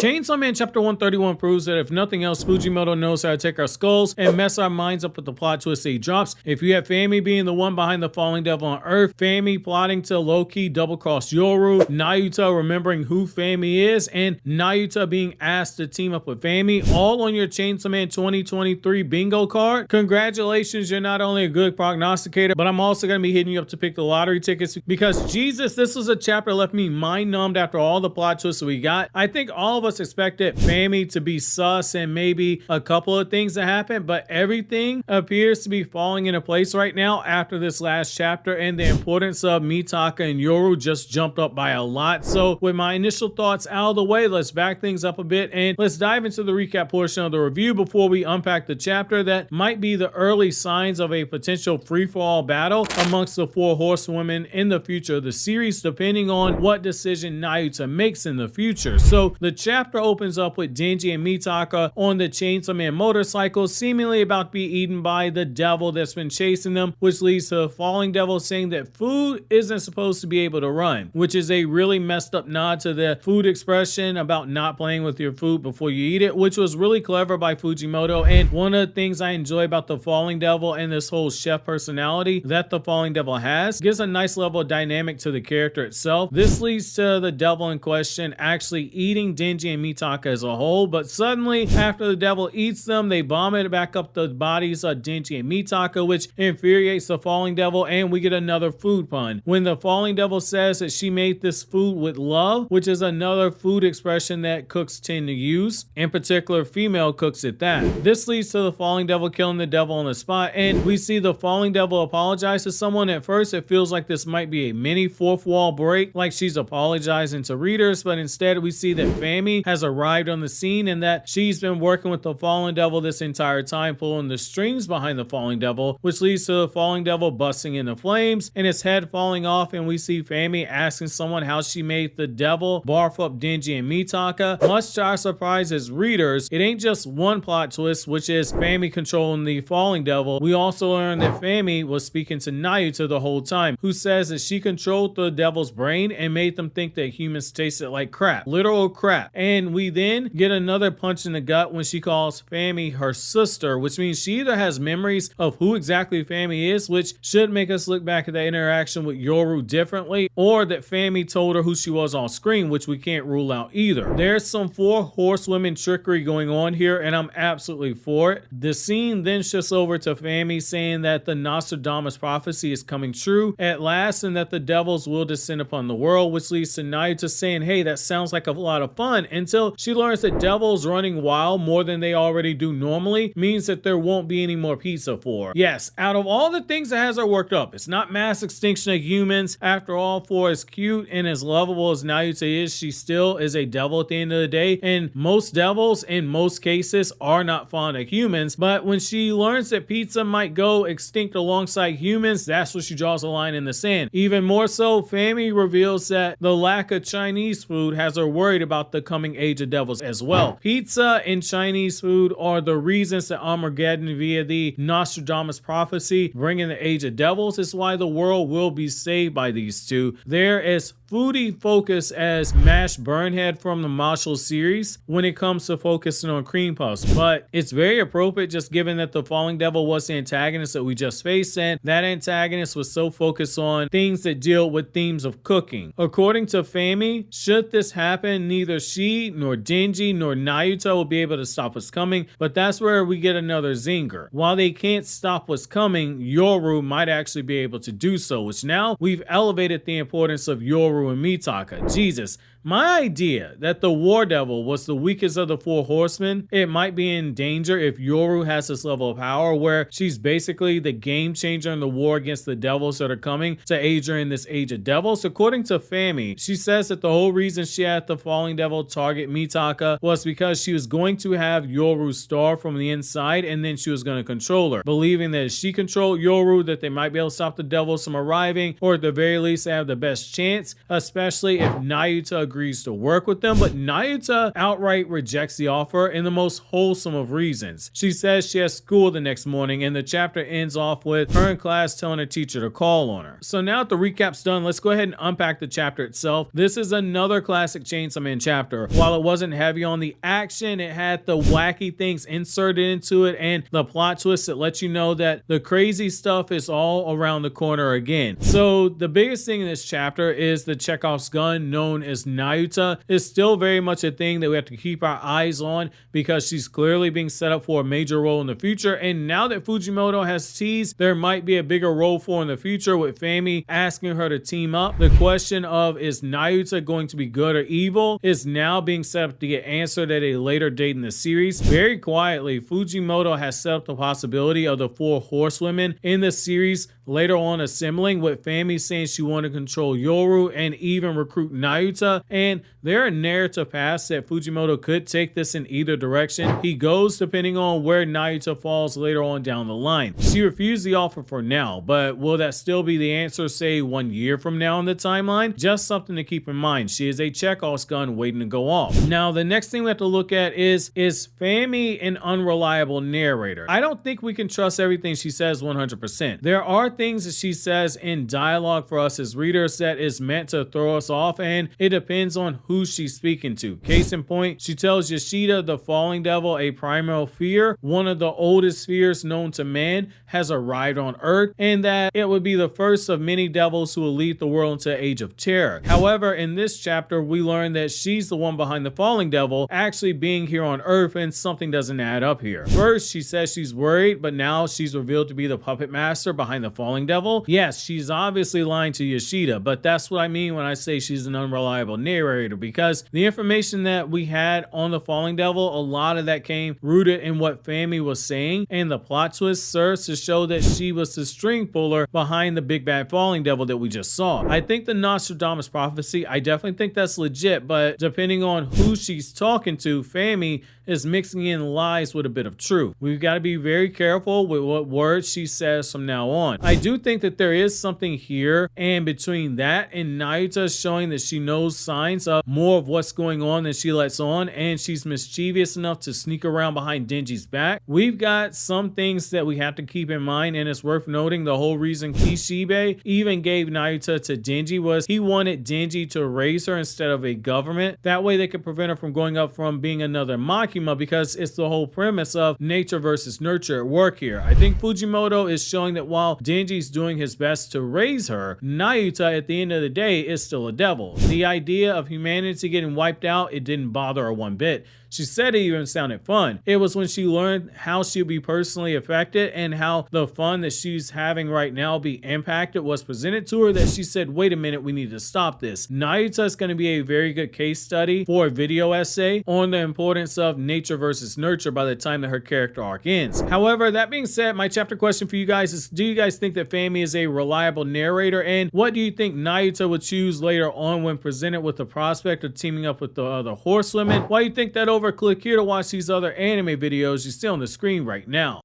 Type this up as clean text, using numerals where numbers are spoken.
Chainsaw Man chapter 131 proves that if nothing else, Fujimoto knows how to take our skulls and mess our minds up with the plot twist he drops. If you have Fami being the one behind the falling devil on Earth, Fami plotting to low-key double-cross Yoru, Nayuta remembering who Fami is, and Nayuta being asked to team up with Fami, all on your Chainsaw Man 2023 bingo card, congratulations, you're not only a good prognosticator, but I'm also going to be hitting you up to pick the lottery tickets because, Jesus, this was a chapter that left me mind-numbed after all the plot twists we got. I think all of us expected Fami to be sus and maybe a couple of things to happen, but everything appears to be falling into place right now after this last chapter, and the importance of Mitaka and Yoru just jumped up by a lot. So with my initial thoughts out of the way, let's back things up a bit and let's dive into the recap portion of the review before we unpack the chapter that might be the early signs of a potential free-for-all battle amongst the four horsewomen in the future of the series, depending on what decision Nayuta makes in the future. So the chapter opens up with Denji and Mitaka on the Chainsaw Man motorcycle, seemingly about to be eaten by the devil that's been chasing them, which leads to the falling devil saying that food isn't supposed to be able to run, which is a really messed up nod to the food expression about not playing with your food before you eat it, which was really clever by Fujimoto. And one of the things I enjoy about the falling devil and this whole chef personality that the falling devil has gives a nice level of dynamic to the character itself. This leads to the devil in question actually eating Denji and Mitaka as a whole, but suddenly after the devil eats them, they vomit back up the bodies of Denji and Mitaka, which infuriates the falling devil, and we get another food pun when the falling devil says that she made this food with love, which is another food expression that cooks tend to use, in particular female cooks at that. This leads to the falling devil killing the devil on the spot, and we see the falling devil apologize to someone. At first it feels like this might be a mini fourth wall break, like she's apologizing to readers, but instead we see that Fami has arrived on the scene and that she's been working with the fallen devil this entire time, pulling the strings behind the falling devil, which leads to the falling devil busting into flames and his head falling off, and we see Fami asking someone how she made the devil barf up Denji and Mitaka. Much to our surprise as readers, it ain't just one plot twist, which is Fami controlling the falling devil. We also learn that Fami was speaking to Nayuta the whole time, who says that she controlled the devil's brain and made them think that humans tasted like crap, literal crap. And we then get another punch in the gut when she calls Fami her sister, which means she either has memories of who exactly Fami is, which should make us look back at the interaction with Yoru differently, or that Fami told her who she was on screen, which we can't rule out either. There's some four horsewomen trickery going on here, and I'm absolutely for it. The scene then shifts over to Fami saying that the Nostradamus prophecy is coming true at last and that the devils will descend upon the world, which leads to Nayuta saying, hey, that sounds like a lot of fun, until she learns that devils running wild more than they already do normally means that there won't be any more pizza for her. Yes, out of all the things that has her worked up, it's not mass extinction of humans. After all, for as cute and as lovable as Nayuta is, she still is a devil at the end of the day, and most devils in most cases are not fond of humans. But when she learns that pizza might go extinct alongside humans, that's where she draws a line in the sand. Even more so, Fami reveals that the lack of Chinese food has her worried about the coming age of devils as well. Pizza and Chinese food are the reasons that Armageddon via the Nostradamus prophecy bringing the age of devils is why the world will be saved by these two. They're as foodie focused as Mash Burnhead from the Marshall series when it comes to focusing on cream puffs, but it's very appropriate just given that the falling devil was the antagonist that we just faced, and that antagonist was so focused on things that deal with themes of cooking. According to Fami, should this happen, neither she nor Denji nor Nayuta will be able to stop what's coming, but that's where we get another zinger. While they can't stop what's coming, Yoru might actually be able to do so, which now we've elevated the importance of Yoru and Mitaka. Jesus, my idea that the War Devil was the weakest of the four horsemen, it might be in danger if Yoru has this level of power where she's basically the game changer in the war against the devils that are coming to age her in this age of devils. According to Fami, she says that the whole reason she had the falling devil target Mitaka was because she was going to have Yoru starve from the inside and then she was going to control her, believing that if she controlled Yoru that they might be able to stop the devils from arriving, or at the very least have the best chance, especially if Nayuta agrees to work with them, but Nayuta outright rejects the offer in the most wholesome of reasons. She says she has school the next morning, and the chapter ends off with her in class telling her teacher to call on her. So now that the recap's done, let's go ahead and unpack the chapter itself. This is another classic Chainsaw Man chapter. While it wasn't heavy on the action, it had the wacky things inserted into it and the plot twist that lets you know that the crazy stuff is all around the corner again. So the biggest thing in this chapter is the Chekhov's gun known as Nayuta is still very much a thing that we have to keep our eyes on because she's clearly being set up for a major role in the future. And now that Fujimoto has teased there might be a bigger role for her in the future with Fami asking her to team up, the question of is Nayuta going to be good or evil is now being set up to get answered at a later date in the series. Very quietly, Fujimoto has set up the possibility of the 4 horsewomen in the series later on assembling, with Fami saying she wanted to control Yoru and even recruit Nayuta, and there are narrative paths that Fujimoto could take this in either direction he goes depending on where Nayuta falls later on down the line. She refused the offer for now, but will that still be the answer say 1 year from now in the timeline? Just something to keep in mind. She is a Chekhov's gun waiting to go off. Now the next thing we have to look at is Fami an unreliable narrator? I don't think we can trust everything she says 100%. There are things that she says in dialogue for us as readers that is meant to throw us off, and it depends on who she's speaking to. Case in point, she tells Yoshida the falling devil, a primal fear, one of the oldest fears known to man, has arrived on Earth, and that it would be the first of many devils who will lead the world into an age of terror. However, in this chapter, we learn that she's the one behind the falling devil actually being here on Earth, and something doesn't add up here. First, she says she's worried, but now she's revealed to be the puppet master behind the falling devil. Yes, she's obviously lying to Yoshida, but that's what I mean when I say she's an unreliable narrator, because the information that we had on the falling devil, a lot of that came rooted in what Fami was saying, and the plot twist serves to show that she was the string puller behind the big bad falling devil that we just saw. I think the Nostradamus prophecy, I definitely think that's legit, but depending on who she's talking to, Fami is mixing in lies with a bit of truth. We've got to be very careful with what words she says from now on. I do think that there is something here, and between that and Nayuta showing that she knows signs of more of what's going on than she lets on, and she's mischievous enough to sneak around behind Denji's back, we've got some things that we have to keep in mind. And it's worth noting the whole reason Kishibe even gave Nayuta to Denji was he wanted Denji to raise her instead of a government. That way they could prevent her from going up from being another makima, because it's the whole premise of nature versus nurture at work here. I think Fujimoto is showing that while Denji's doing his best to raise her, Nayuta at the end of the day is still a devil. The idea of humanity getting wiped out, it didn't bother her one bit. She said it even sounded fun. It was when she learned how she'll be personally affected and how the fun that she's having right now be impacted was presented to her that she said, wait a minute, we need to stop this. Nayuta is going to be a very good case study for a video essay on the importance of nature versus nurture by the time that her character arc ends. However, that being said, my chapter question for you guys is, do you guys think that Fami is a reliable narrator, and what do you think Nayuta would choose later on when presented with the prospect of teaming up with the other horsewomen? Why do you think that over? Click here to watch these other anime videos you see on the screen right now.